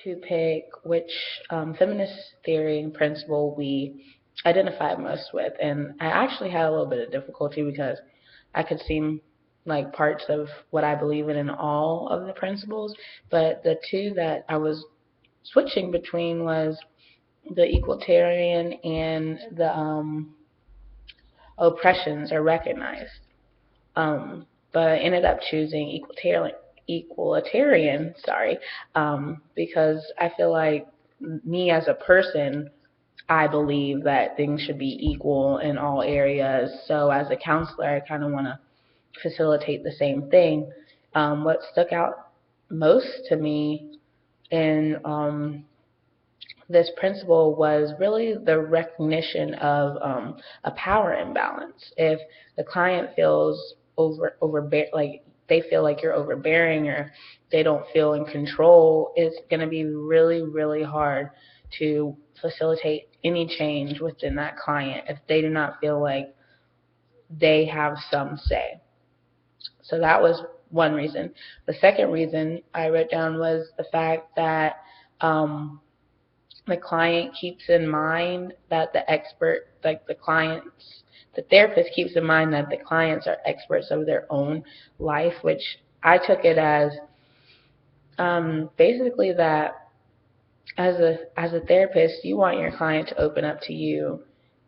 to pick which feminist theory and principle we identify most with. And I actually had a little bit of difficulty because I could seem like parts of what I believe in all of the principles, but the two that I was switching between was the equalitarian and the oppressions are recognized. But I ended up choosing equalitarian, because I feel like me as a person, I believe that things should be equal in all areas. So as a counselor, I kind of want to facilitate the same thing. What stuck out most to me in this principle was really the recognition of a power imbalance. If the client feels like they feel like you're overbearing or they don't feel in control, it's going to be really, really hard to facilitate any change within that client if they do not feel like they have some say. So that was one reason. The second reason I wrote down was the fact that the client keeps in mind that the therapist keeps in mind that the clients are experts of their own life, which I took it as basically that as a therapist, you want your client to open up to you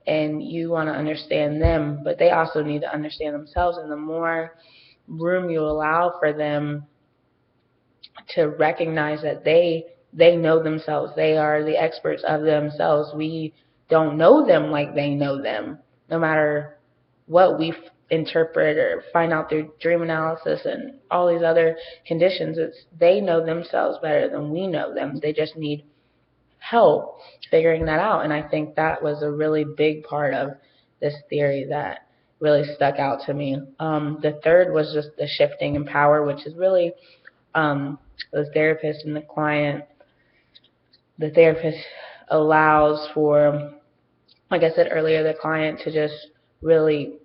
and you want to understand them, but they also need to understand themselves. And the more room you allow for them to recognize that they know themselves, they are the experts of themselves. We don't know them like they know them, no matter what we interpret or find out through dream analysis and all these other conditions. It's they know themselves better than we know them. They just need help figuring that out. And I think that was a really big part of this theory that really stuck out to me. The third was just the shifting in power, which is really the therapist and the client. The therapist allows for, like I said earlier, the client to just really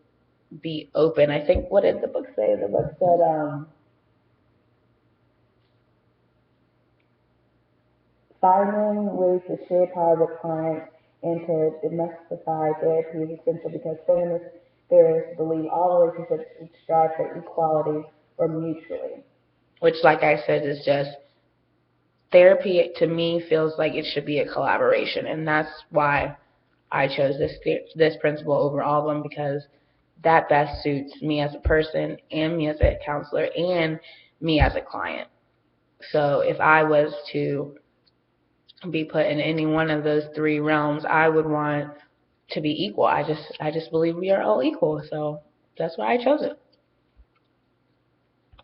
be open. I think, what did the book say? The book said, finding ways to share power with clients and to demystify therapy is essential because feminist theorists believe all relationships should strive for equality or mutually. Which, like I said, is just therapy to me feels like it should be a collaboration, and that's why I chose this principle over all of them, because that best suits me as a person and me as a counselor and me as a client. So if I was to be put in any one of those three realms, I would want to be equal. I just believe we are all equal, so that's why I chose it.